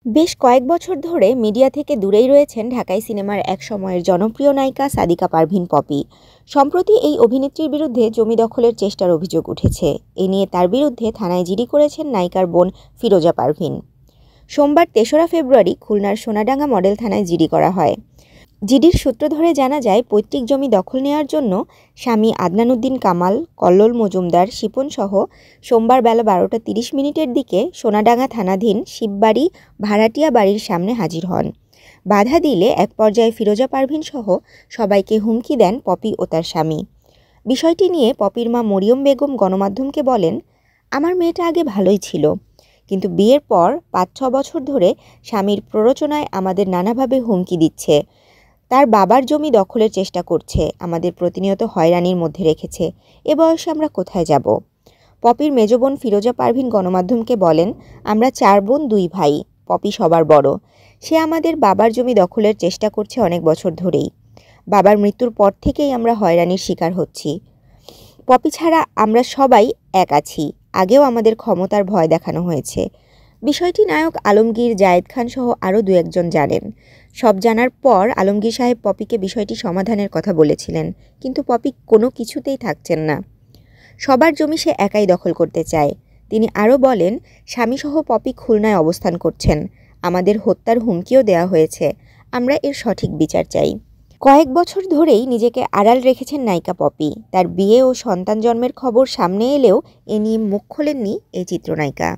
বেশ কয়েক বছর ধরে মিডিয়া থেকে দূরেই রয়েছেন ঢাকাই সিনেমার এক সময়ের জনপ্রিয় নায়িকা সাদিকা পারভীন পপি। সম্প্রতি এই অভিনেত্রীর বিরুদ্ধে জমি দখলের চেষ্টার অভিযোগ উঠেছে। এ নিয়ে তার বিরুদ্ধে থানায় জিডি করেছেন নায়িকার বোন ফিরোজা পারভীন। সোমবার ৩রা ফেব্রুয়ারি খুলনার সোনাডাঙ্গা মডেল থানায় জিডি করা হয়। জিডির সূত্র ধরে জানা যায়, পৈতৃক জমি দখল নেওয়ার জন্য স্বামী আদনান উদ্দিন কামাল, কল্লোল মজুমদার, শিপন সহ সোমবার বেলা ১২টা ৩০ মিনিটের দিকে সোনাডাঙ্গা থানাধীন শিববাড়ি ভাড়াটিয়া বাড়ির সামনে হাজির হন। বাধা দিলে এক পর্যায়ে ফিরোজা পারভীন সহ সবাইকে হুমকি দেন পপি ও তার স্বামী। বিষয়টি নিয়ে পপির মা মরিয়ম বেগম গণমাধ্যমকে বলেন, আমার মেয়েটা আগে ভালোই ছিল, কিন্তু বিয়ের পর ৫-৬ বছর ধরে স্বামীর প্ররোচনায় আমাদের নানাভাবে হুমকি দিচ্ছে। তার বাবার জমি দখলের চেষ্টা করছে, আমাদের প্রতিনিয়ত হয়রানির মধ্যে রেখেছে। এ বয়সে আমরা কোথায় যাব? পপির মেজ বোন ফিরোজা পারভীন গণমাধ্যমকে বলেন, আমরা ৪ বোন ২ ভাই, পপি সবার বড়। সে আমাদের বাবার জমি দখলের চেষ্টা করছে অনেক বছর ধরেই। বাবার মৃত্যুর পর থেকেই আমরা হয়রানির শিকার হচ্ছি। পপি ছাড়া আমরা সবাই এক আছি। আগেও আমাদের ক্ষমতার ভয় দেখানো হয়েছে। বিষয়টি নায়ক আলমগীর, জায়েদ খান সহ আরও ২-১ জন জানেন। সব জানার পর আলমগীর সাহেব পপিকে বিষয়টি সমাধানের কথা বলেছিলেন, কিন্তু পপি কোনো কিছুতেই থাকছেন না। সবার জমি সে একাই দখল করতে চায়। তিনি আরও বলেন, স্বামীসহ পপি খুলনায় অবস্থান করছেন। আমাদের হত্যার হুমকিও দেওয়া হয়েছে। আমরা এর সঠিক বিচার চাই। কয়েক বছর ধরেই নিজেকে আড়াল রেখেছেন নায়িকা পপি। তার বিয়ে ও সন্তান জন্মের খবর সামনে এলেও এ নিয়ে মুখ খোলেননি এই চিত্রনায়িকা।